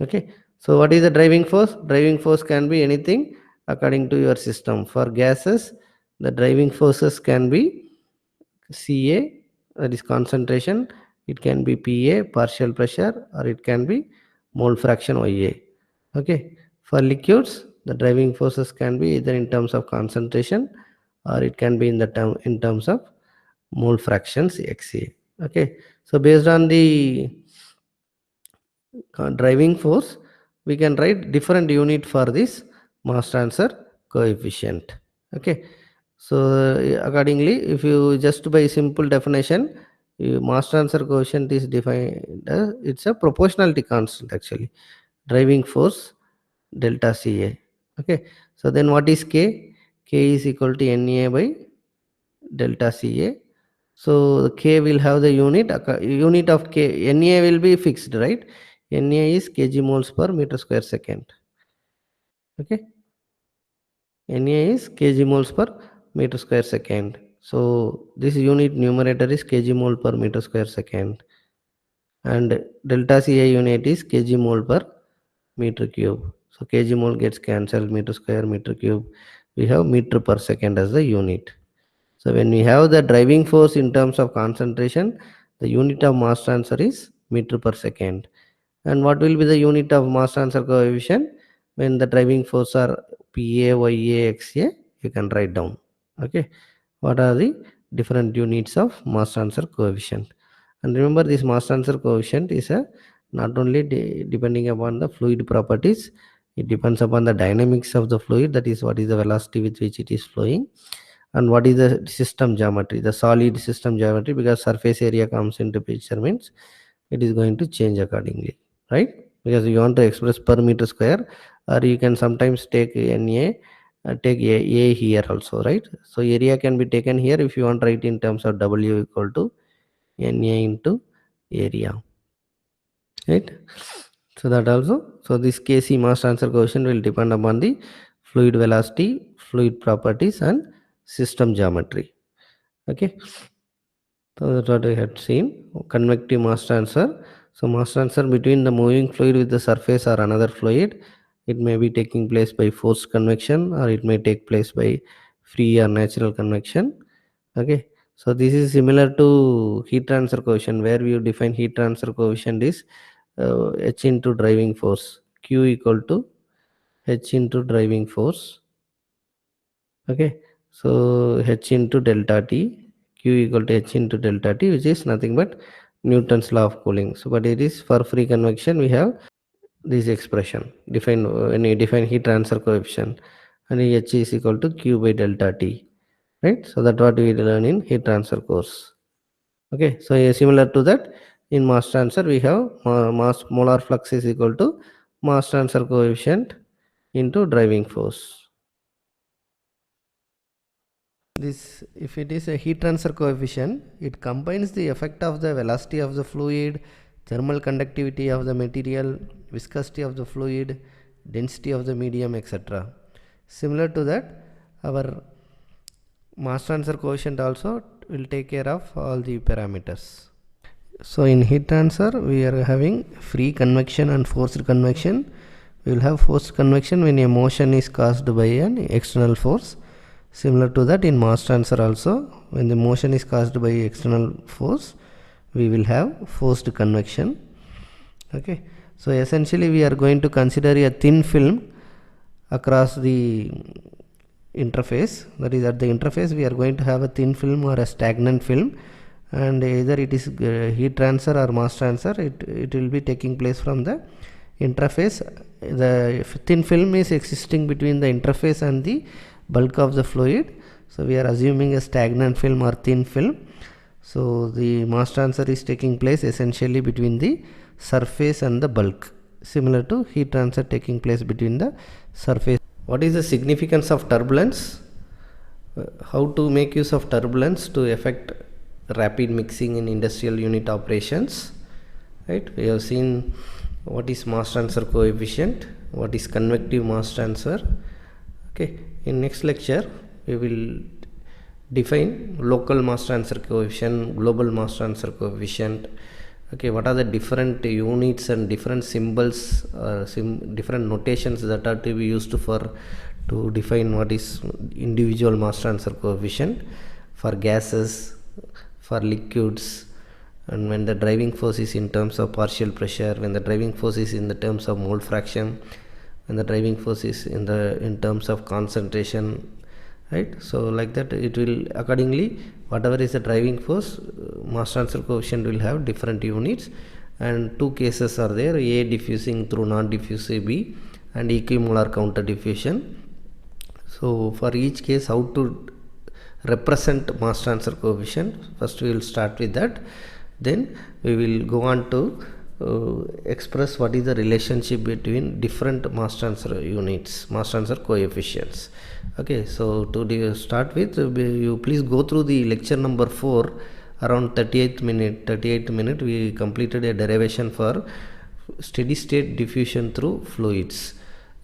Okay, so what is the driving force? Driving force can be anything according to your system. For gases, the driving forces can be Ca, that is concentration, it can be Pa, partial pressure, or it can be mole fraction Ya. Okay, for liquids, the driving forces can be either in terms of concentration or it can be in terms of mole fractions Xa. Okay, so based on the driving force, we can write different unit for this mass transfer coefficient. Okay, so accordingly, if you just by simple definition, mass transfer coefficient is defined as it's a proportionality constant actually, driving force delta Ca. Okay, so then what is K? K is equal to Na by delta Ca. So K will have the unit of K. Na will be fixed, right? Na is kg moles per meter square second. Okay, Na is kg moles per meter square second. So this unit numerator is kg mole per meter square second, and delta Ca unit is kg mole per meter cube. So kg mole gets cancelled, meter square, meter cube. We have meter per second as the unit. So when we have the driving force in terms of concentration, the unit of mass transfer is meter per second. And what will be the unit of mass transfer coefficient? When the driving force are Pa, Ya, Xa, you can write down. Okay, what are the different units of mass transfer coefficient? And remember, this mass transfer coefficient is a not only depending upon the fluid properties, it depends upon the dynamics of the fluid, that is what is the velocity with which it is flowing, and what is the system geometry, the solid system geometry, because surface area comes into picture means it is going to change accordingly, right? Because you want to express per meter square, or you can sometimes take Na, take a here also, right? So area can be taken here if you want to write in terms of W equal to Na into area, right? So that also, so this Kc mass transfer coefficient will depend upon the fluid velocity, fluid properties and system geometry. Okay, so that's what I had seen. Convective mass transfer. So mass transfer between the moving fluid with the surface or another fluid, it may be taking place by forced convection or it may take place by free or natural convection. Okay, so this is similar to heat transfer coefficient, where we define heat transfer coefficient is H into driving force, Q equal to H into driving force. Okay, so H into delta T, Q equal to H into delta T, which is nothing but Newton's law of cooling. So but it is for free convection, we have this expression define when we define heat transfer coefficient, and H is equal to Q by delta T, right? So that what we learn in heat transfer course. Okay, so similar to that, in mass transfer we have mass molar flux is equal to mass transfer coefficient into driving force. This, if it is a heat transfer coefficient, it combines the effect of the velocity of the fluid, thermal conductivity of the material, viscosity of the fluid, density of the medium, etc. Similar to that, our mass transfer coefficient also will take care of all the parameters. So in heat transfer we are having free convection and forced convection. We will have forced convection when a motion is caused by an external force. Similar to that in mass transfer also, when the motion is caused by external force, we will have forced convection. Okay, so essentially we are going to consider a thin film across the interface. That is, at the interface we are going to have a thin film or a stagnant film, and either it is heat transfer or mass transfer, it will be taking place from the interface. The thin film is existing between the interface and the bulk of the fluid, so we are assuming a stagnant film or thin film. So the mass transfer is taking place essentially between the surface and the bulk, similar to heat transfer taking place between the surface. What is the significance of turbulence? How to make use of turbulence to effect rapid mixing in industrial unit operations? Right, we have seen what is mass transfer coefficient, what is convective mass transfer. Okay, in next lecture we will define local mass transfer coefficient, global mass transfer coefficient. Okay, what are the different units and different symbols, different notations that are to be used to define what is individual mass transfer coefficient for gases, for liquids, and when the driving force is in terms of partial pressure, when the driving force is in the terms of mole fraction, when the driving force is in terms of concentration, right? So like that, it will accordingly, whatever is the driving force, mass transfer coefficient will have different units, and two cases are there: A diffusing through non-diffusive B, and equimolar counter diffusion. So for each case, how to represent mass transfer coefficient? First we will start with that, then we will go on to express what is the relationship between different mass transfer units, mass transfer coefficients. Okay, so to start with, you please go through the lecture number 4. Around 38th minute we completed a derivation for steady state diffusion through fluids.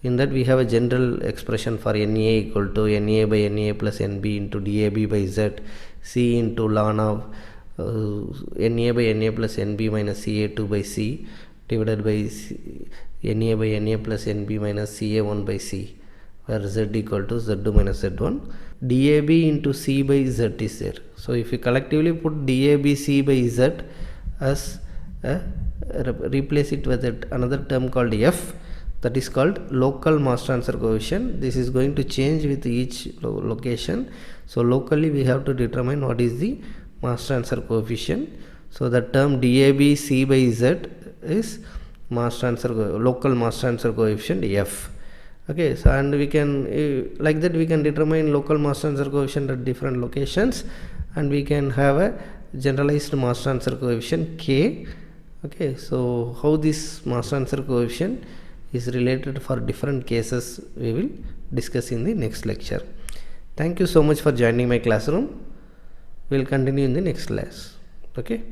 In that we have a general expression for NA equal to NA by NA plus NB into DAB by Z, C into ln of NA by NA plus NB minus CA2 by C divided by NA by NA plus NB minus CA1 by C, where Z equal to Z2 minus Z1. DAB into C by Z is there. So if you collectively put DAB C by Z as replace it with another term called F, that is called local mass transfer coefficient. This is going to change with each location. So locally we have to determine what is the mass transfer coefficient. So the term DAB C by Z is local mass transfer coefficient F. Okay, so and we can like that we can determine local mass transfer coefficient at different locations, and we can have a generalized mass transfer coefficient K. Okay, so how this mass transfer coefficient is related for different cases we will discuss in the next lecture. Thank you so much for joining my classroom. We will continue in the next class. Okay.